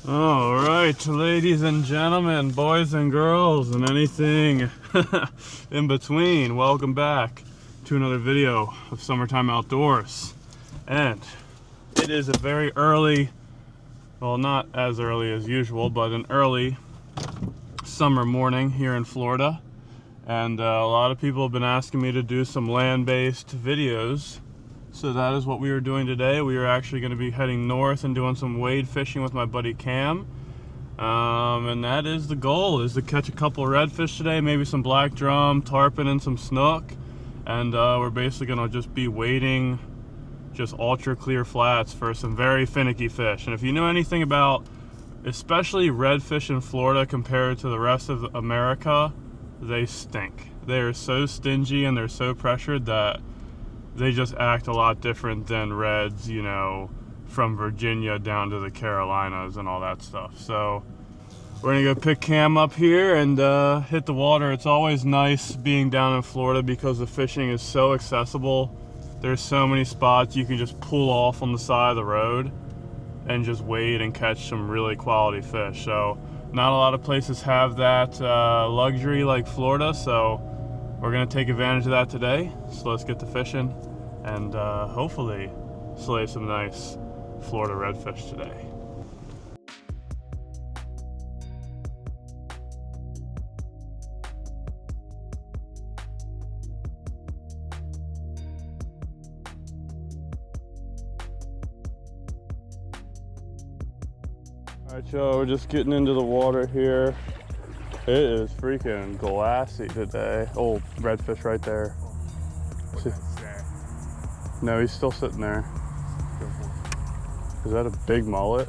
All right, ladies and gentlemen, boys and girls, and anything in between, welcome back to another video of Summertime Outdoors. And it is a very early, well, not as early as usual, but an early summer morning here in Florida. And a lot of people have been asking me to do some land-based videos. So that is what we are doing today. We are actually going to be heading north and doing some wade fishing with my buddy Cam. And that is the goal, is to catch a couple redfish today, maybe some black drum, tarpon, and some snook. And we're basically going to just be wading just ultra clear flats for some very finicky fish. And if you know anything about especially redfish in Florida compared to the rest of America, they stink. They are so stingy and they're so pressured that they just act a lot different than reds, you know, from Virginia down to the Carolinas and all that stuff. So we're gonna go pick Cam up here and hit the water. It's always nice being down in Florida because the fishing is so accessible. There's so many spots you can just pull off on the side of the road and just wade and catch some really quality fish. So not a lot of places have that luxury like Florida, so we're gonna take advantage of that today. So let's get to fishing and hopefully slay some nice Florida redfish today. All right, y'all, we're just getting into the water here. It is freaking glassy today. Oh, redfish right there. No, he's still sitting there. Is that a big mullet?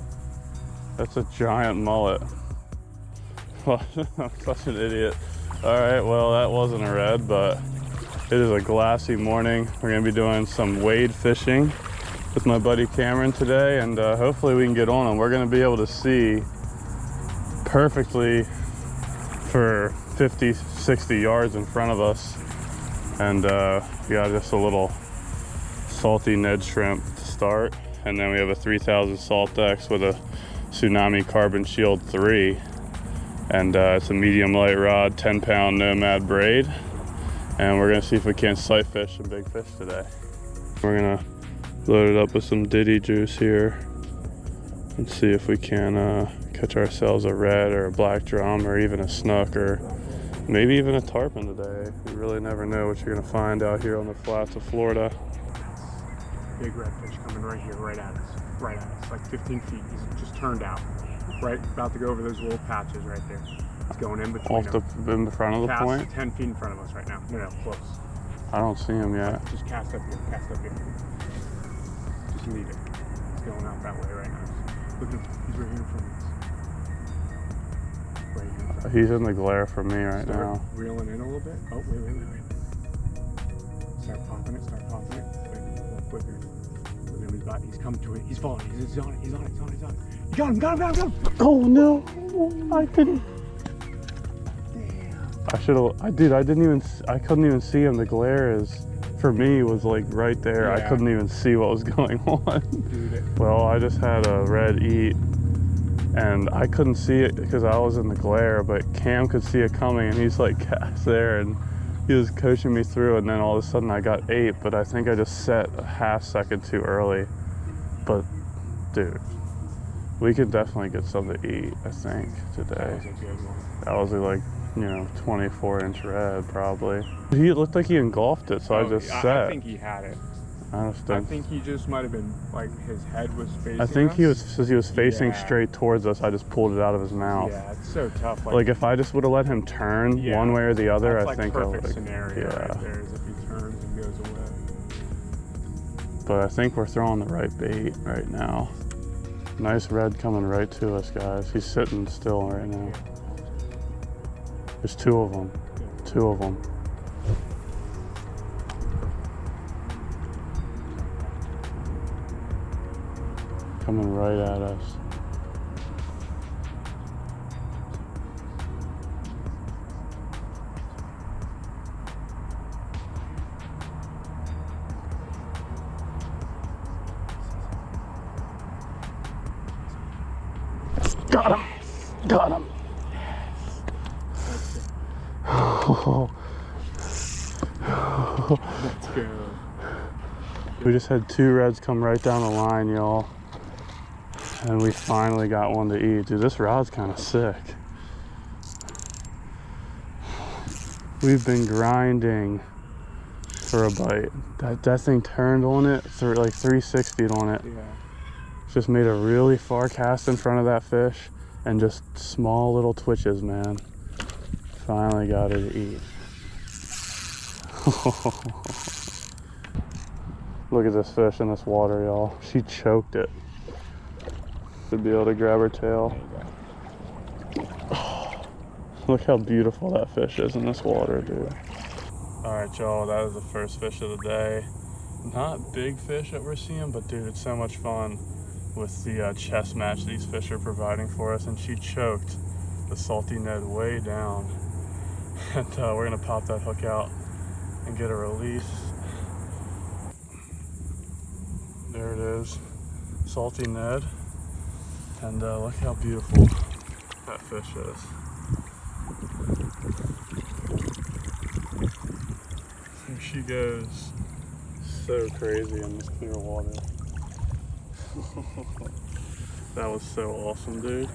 That's a giant mullet. I'm such an idiot. All right, well, that wasn't a red, but it is a glassy morning. We're gonna be doing some wade fishing with my buddy Cameron today, and hopefully we can get on him. We're gonna be able to see perfectly for 50, 60 yards in front of us. And we got just a little salty Ned shrimp to start. And then we have a 3000 Salt X with a Tsunami Carbon Shield 3. And it's a medium light rod, 10-pound nomad braid. And we're gonna see if we can't sight fish some big fish today. We're gonna load it up with some Diddy juice here and see if we can catch ourselves a red or a black drum or even a snook or maybe even a tarpon today. You really never know what you're gonna find out here on the flats of Florida. Big redfish coming right here, right at us, like 15 feet. He's just turned out, right, about to go over those little patches right there. He's going in between In front of the point? 10 feet in front of us right now. No, close. I don't see him yet. Just cast up here, Just leave it. He's going out that way right now. Look at him, he's right here in front of us. Right here in front of us. He's in the glare from me right now. Reeling in a little bit. Oh, wait. Start popping it. Wait. He's coming to it. He's falling. He's on it. You got him. Oh no! I couldn't. Damn. I couldn't even see him. The glare is, for me, was like right there. Yeah. I couldn't even see what was going on. Dude. Well, I just had a red eat and I couldn't see it because I was in the glare, but Cam could see it coming and he's like cast there and he was coaching me through, and then all of a sudden I got 8, but I think I just set a half second too early. But dude, we could definitely get something to eat, I think, today. That was a good one. That was like, 24-inch red probably. He looked like he engulfed it, so I just set. I think he had it. I think he just might have been, like, his head was facing I think us. since he was facing straight towards us, I just pulled it out of his mouth. Yeah, it's so tough. Like if I just would have let him turn one way or the other, I think I would. That's like perfect scenario right there, is if he turns and goes away. But I think we're throwing the right bait right now. Nice red coming right to us, guys. He's sitting still right now. There's 2 of them. 2 of them. Coming right at us. Got him. Got him. Oh. Let's go. We just had 2 reds come right down the line, y'all. And we finally got one to eat. Dude, this rod's kind of sick. We've been grinding for a bite. That thing turned on it, like 360'd on it. Yeah. Just made a really far cast in front of that fish and just small little twitches, man. Finally got her to eat. Look at this fish in this water, y'all. She choked it. Should be able to grab her tail. Look how beautiful that fish is in this water, dude. All right, y'all, that is the first fish of the day. Not big fish that we're seeing, but dude, it's so much fun with the chest match these fish are providing for us. And she choked the Salty Ned way down. And we're gonna pop that hook out and get a release. There it is, Salty Ned. And look how beautiful that fish is. There she goes. So crazy in this clear water. That was so awesome, dude.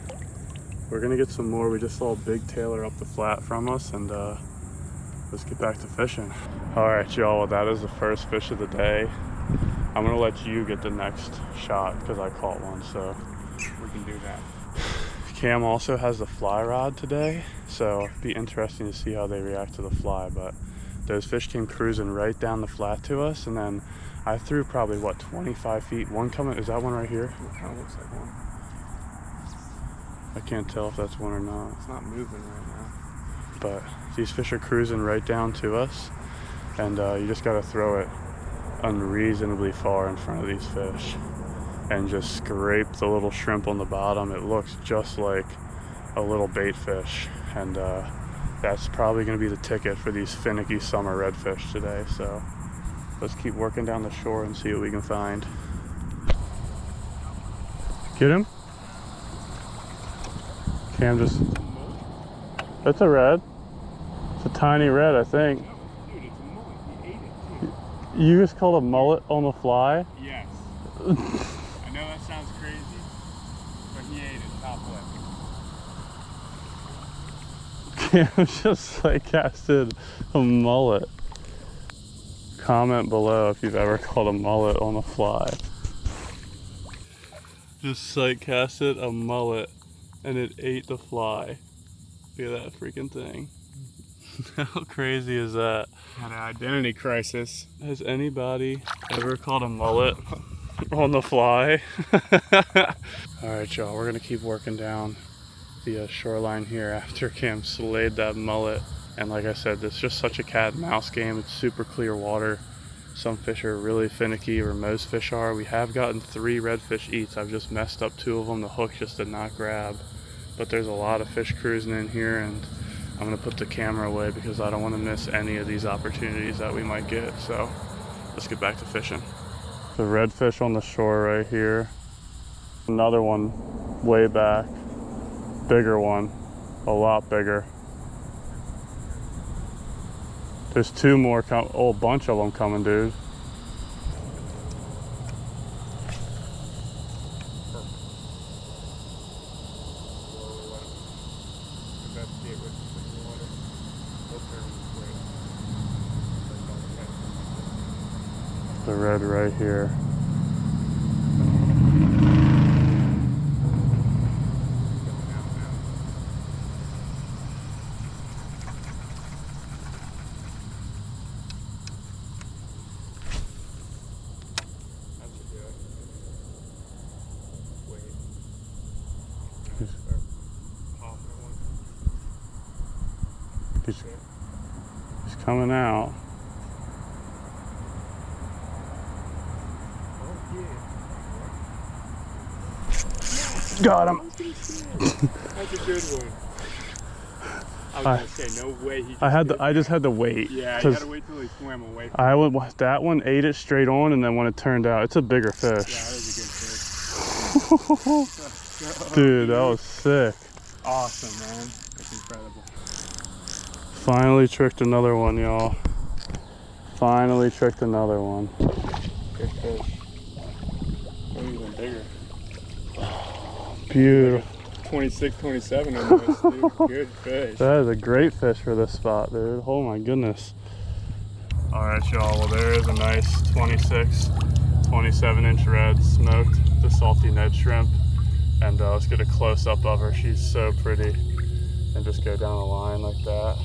We're gonna get some more. We just saw a big tailer up the flat from us, and let's get back to fishing. All right, y'all, well, that is the first fish of the day. I'm gonna let you get the next shot because I caught one, so. We can do that. Cam also has the fly rod today, so it'd be interesting to see how they react to the fly, but those fish came cruising right down the flat to us, and then I threw probably, what, 25 feet? One coming, is that one right here? It kind of looks like one. I can't tell if that's one or not. It's not moving right now. But these fish are cruising right down to us, and you just gotta throw it unreasonably far in front of these fish and just scrape the little shrimp on the bottom. It looks just like a little bait fish, and that's probably gonna be the ticket for these finicky summer redfish today. So let's keep working down the shore and see what we can find. Get him? Cam just, that's a red. It's a tiny red, I think. Dude, it's a mullet. He ate it too. You just called a mullet on the fly? Yes. I know that sounds crazy, but he ate it top lip. Cam just like casted a mullet. Comment below if you've ever caught a mullet on the fly. Just sight casted a mullet and it ate the fly. Look at that freaking thing. How crazy is that? Had an identity crisis. Has anybody ever caught a mullet on the fly? All right, y'all, we're gonna keep working down the shoreline here after Cam slayed that mullet. And like I said, this is just such a cat and mouse game. It's super clear water. Some fish are really finicky, or most fish are. We have gotten 3 redfish eats. I've just messed up 2 of them. The hook just did not grab. But there's a lot of fish cruising in here, and I'm gonna put the camera away because I don't want to miss any of these opportunities that we might get. So let's get back to fishing. The redfish on the shore right here. Another one way back. Bigger one, a lot bigger. There's 2 more, oh, a bunch of them coming, dude. The red right here. He's coming out. Got him. That's a good one. I was gonna say, no way he I just had to wait. Yeah, you gotta wait till he swam away from that one ate it straight on, and then when it turned out, it's a bigger fish. Yeah, that was a good fish. Dude, that was sick. Awesome, man. That's incredible. Finally tricked another one, y'all. Finally tricked another one. Good fish. Maybe even bigger. Beautiful. 26, 27 almost, dude. Good fish. That is a great fish for this spot, dude. Oh my goodness. All right, y'all. Well, there is a nice 26, 27-inch red smoked the Salty Ned shrimp. And let's get a close-up of her. She's so pretty. And just go down the line like that.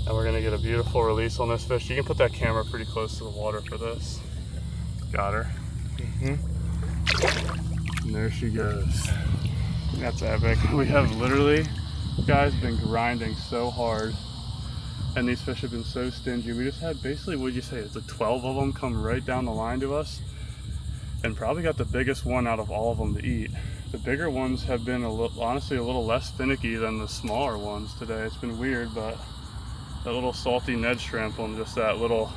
And we're gonna get a beautiful release on this fish. You can put that camera pretty close to the water for this. Got her. And there she goes. That's epic. We have literally, guys, been grinding so hard. And these fish have been so stingy. We just had basically, what'd you say, it's like 12 of them come right down the line to us. And probably got the biggest one out of all of them to eat. The bigger ones have been honestly a little less finicky than the smaller ones today. It's been weird, but that little Salty Ned shrimp on just that little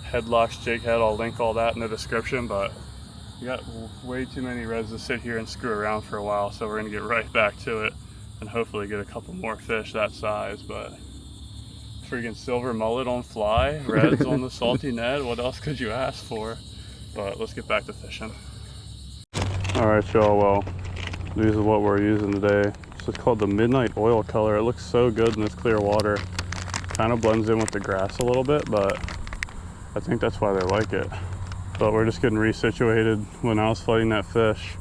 headlocks jig head, I'll link all that in the description, but we got way too many reds to sit here and screw around for a while, so we're gonna get right back to it and hopefully get a couple more fish that size. But freaking silver mullet on fly, reds on the Salty Ned, what else could you ask for? But let's get back to fishing. All right, y'all, well, these are what we're using today. This is called the Midnight Oil color. It looks so good in this clear water. Kind of blends in with the grass a little bit, but I think that's why they like it. But we're just getting resituated when I was fighting that fish.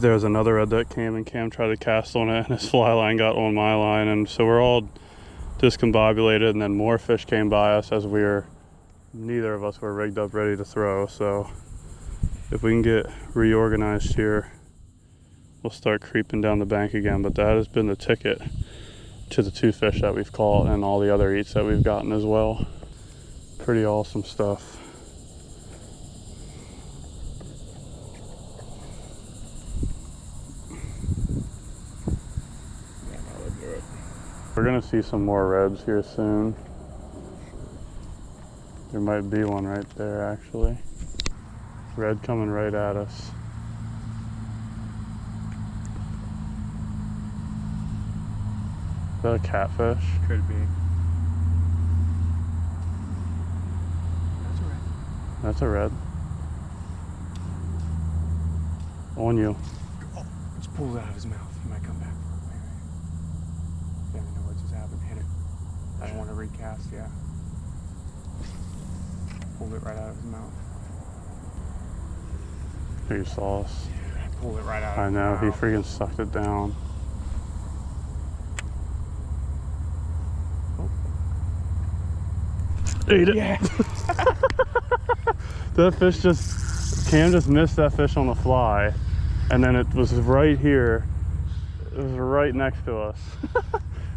There was another red that came, and Cam tried to cast on it and his fly line got on my line, and so we're all discombobulated, and then more fish came by us as neither of us were rigged up ready to throw. So if we can get reorganized here, we'll start creeping down the bank again. But that has been the ticket to the 2 fish that we've caught and all the other eats that we've gotten as well. Pretty awesome stuff. We're gonna see some more reds here soon. There might be one right there, actually. Red coming right at us. Is that a catfish? Could be. That's a red. That's a red. On you. Oh, just pull it out of his mouth. He might come back for it. Wait. Never know what just happened. Hit it. I don't want to recast, yeah. Pulled it right out of his mouth. Your sauce. Yeah, I pulled it right out of I his know, mouth. he freaking sucked it down. Ate it. Yeah. That fish Cam just missed that fish on the fly, and then it was right here. It was right next to us.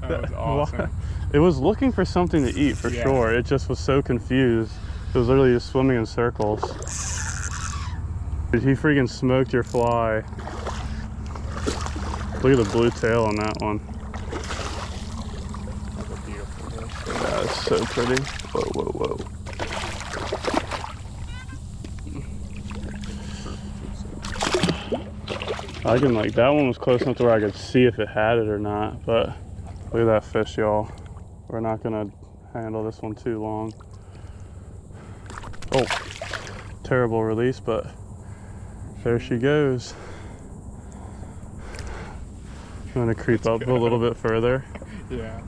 That was awesome. It was looking for something to eat for sure. It just was so confused. It was literally just swimming in circles. Dude, he freaking smoked your fly. Look at the blue tail on that one. That's a beautiful fish. That's so pretty. Whoa, whoa, whoa. I can that one was close enough to where I could see if it had it or not, but look at that fish, y'all. We're not gonna handle this one too long. Oh, terrible release, but there she goes. I'm gonna creep up a little bit further. Yeah.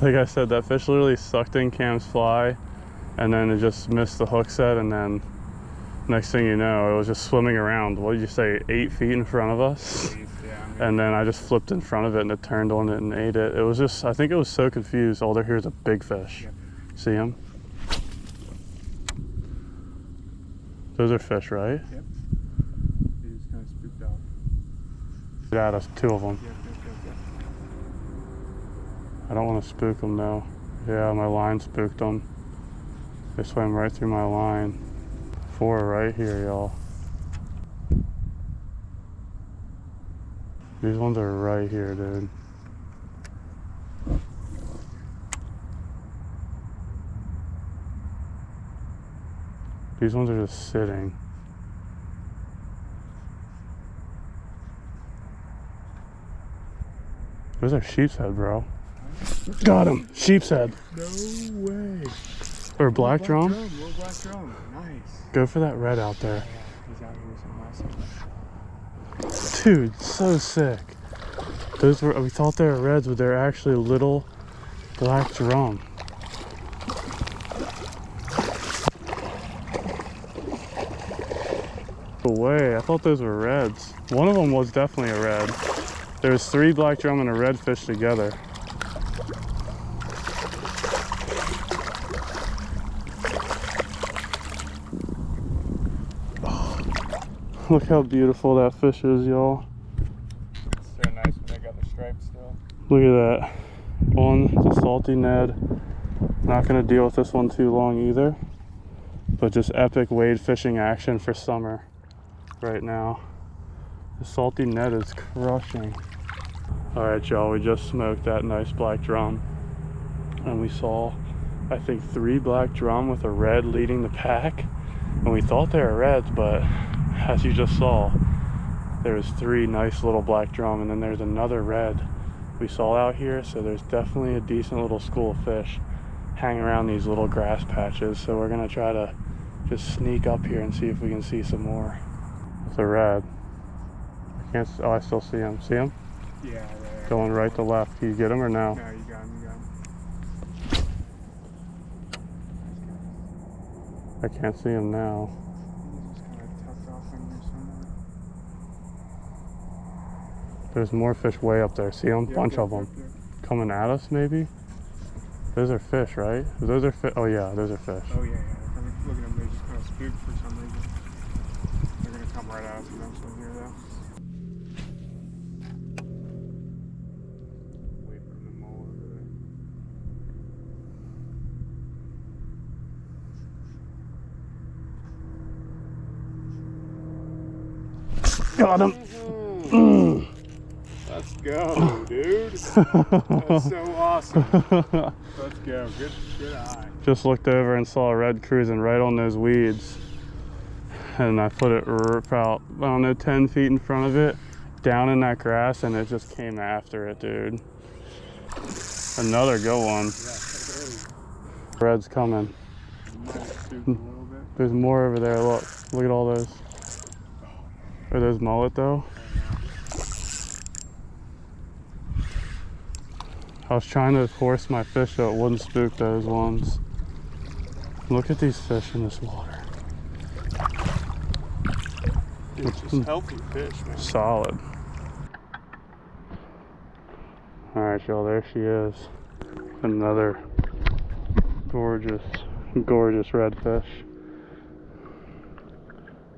Like I said, that fish literally sucked in Cam's fly, and then it just missed the hook set, and then next thing you know, it was just swimming around. What did you say, 8 feet in front of us? Yeah, And then I just flipped in front of it, and it turned on it and ate it. It was just, I think it was so confused. All there here is a big fish. Yep. See him? Those are fish, right? Yep. He's kind of spooked out. Yeah, that's 2 of them. Yep. I don't want to spook them though. Yeah, my line spooked them. They swam right through my line. 4 right here, y'all. These ones are right here, dude. These ones are just sitting. Those are sheep's head, bro. Got him. Sheep's head. No way. Or black drum. Little black drum. Nice. Go for that red out there. He's out here somewhere. Dude, so sick. Those were, we thought they were reds, but they're actually little black drum. No way, I thought those were reds. One of them was definitely a red. There was 3 black drum and a red fish together. Oh, look how beautiful that fish is, y'all. So nice when they got the stripes still. Look at that. On the Salty Ned. Not gonna deal with this one too long either. But just epic wade fishing action for summer right now. The Salty Ned is crushing. Alright y'all, we just smoked that nice black drum. And we saw, I think, 3 black drum with a red leading the pack. And we thought they were reds, but as you just saw, there was 3 nice little black drum, and then there's another red we saw out here. So there's definitely a decent little school of fish hanging around these little grass patches. So we're gonna try to just sneak up here and see if we can see some more. It's a red. I can't, oh, I still see him. See him? Yeah, there. Going right to left. Can you get him or no? No, you got him, you got him. I can't see him now. He's just kind of tucked off in here somewhere. There's more fish way up there. See them? Yep, Bunch yep, of them. yep, yep. Coming at us, maybe? Those are fish, right? Those are fish. Oh, yeah, those are fish. Oh, yeah, yeah. I mean, look at them. They just kind of spooked for some reason. They're going to come right at us eventually here, though. Wait for them all over there. Got him! Let's go, dude. That's so awesome. Let's go. Good eye. Just looked over and saw a red cruising right on those weeds. And I put it about, I don't know, 10 feet in front of it, down in that grass, and it just came after it, dude. Another good one. Red's coming. There's more over there. Look at all those. Are those mullet though? I was trying to force my fish so it wouldn't spook those ones. Look at these fish in this water. It's just healthy fish, man. Solid. Alright y'all, there she is. Another gorgeous, gorgeous redfish.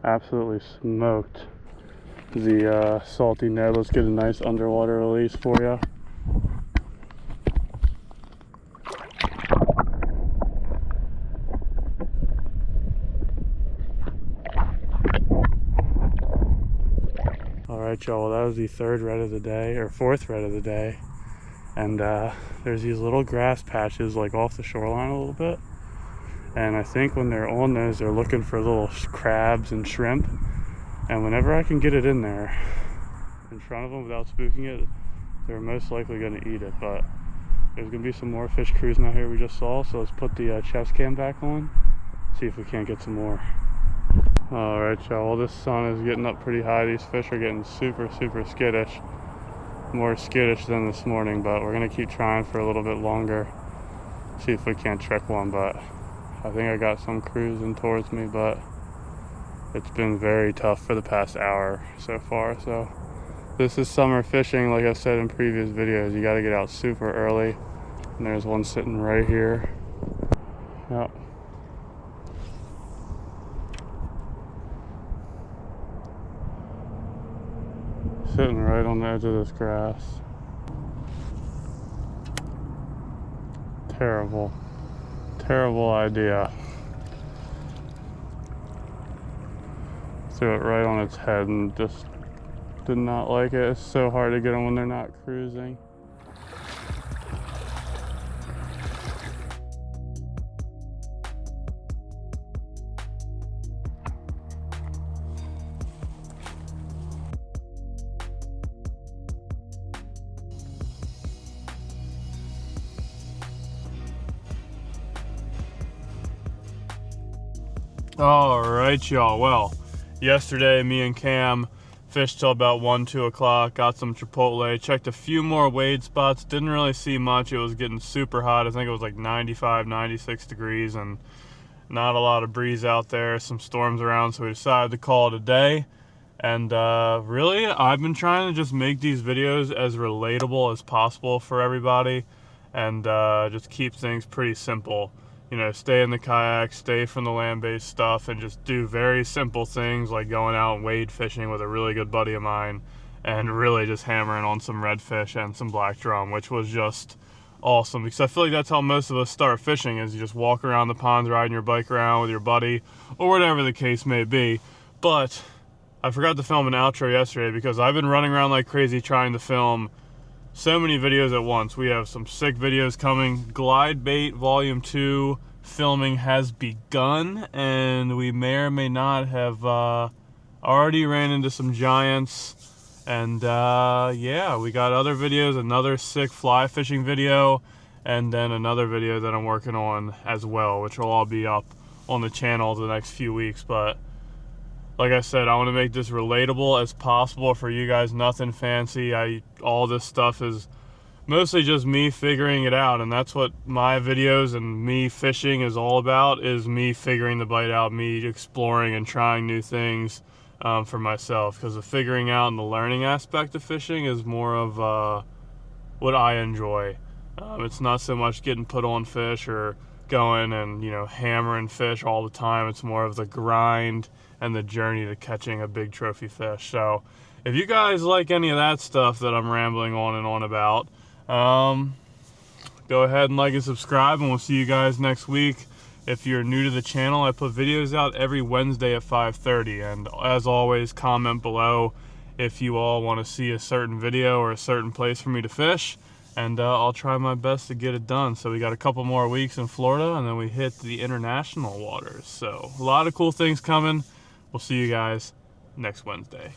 Absolutely smoked the Salty Ned. Let's get a nice underwater release for you. Alright y'all, well, that was the 3rd red of the day, or 4th red of the day. And there's these little grass patches like off the shoreline a little bit. And I think when they're on those, they're looking for little crabs and shrimp. And whenever I can get it in there, in front of them without spooking it, they're most likely going to eat it. But there's going to be some more fish cruising out here we just saw. So let's put the chest cam back on, see if we can't get some more. Alright y'all, well, this sun is getting up pretty high. These fish are getting super, super skittish. More skittish than this morning, but we're going to keep trying for a little bit longer. See if we can't trick one, but I think I got some cruising towards me, but it's been very tough for the past hour so far. So this is summer fishing. Like I said in previous videos, you got to get out super early. And there's one sitting right here. Yep. Sitting right on the edge of this grass. Terrible. Terrible idea. Threw it right on its head and just did not like it. It's so hard to get them when they're not cruising. Alright, y'all. Well, yesterday me and Cam fished till about 1, 2 o'clock, got some Chipotle, checked a few more wade spots, didn't really see much. It was getting super hot. I think it was like 95, 96 degrees and not a lot of breeze out there, some storms around, so we decided to call it a day. And really, I've been trying to just make these videos as relatable as possible for everybody and just keep things pretty simple. You know, stay in the kayak, stay from the land-based stuff, and just do very simple things like going out and wade fishing with a really good buddy of mine and really just hammering on some redfish and some black drum, which was just awesome, because I feel like that's how most of us start fishing, is you just walk around the ponds riding your bike around with your buddy or whatever the case may be. But I forgot to film an outro yesterday because I've been running around like crazy trying to film so many videos at once. We have some sick videos coming. Glide Bait Volume 2 filming has begun, and we may or may not have already ran into some giants. And yeah, we got other videos, another sick fly fishing video, and then another video that I'm working on as well, which will all be up on the channel the next few weeks. But like I said, I want to make this relatable as possible for you guys. Nothing fancy. All this stuff is mostly just me figuring it out, and that's what my videos and me fishing is all about, is me figuring the bite out, me exploring and trying new things for myself, because the figuring out and the learning aspect of fishing is more of what I enjoy. It's not so much getting put on fish or going and, you know, hammering fish all the time. It's more of the grind and the journey to catching a big trophy fish. So if you guys like any of that stuff that I'm rambling on and on about, go ahead and like and subscribe, and we'll see you guys next week. If you're new to the channel, I put videos out every Wednesday at 5:30, and as always, comment below if you all want to see a certain video or a certain place for me to fish, and I'll try my best to get it done. So we got a couple more weeks in Florida, and then we hit the international waters. So a lot of cool things coming. We'll see you guys next Wednesday.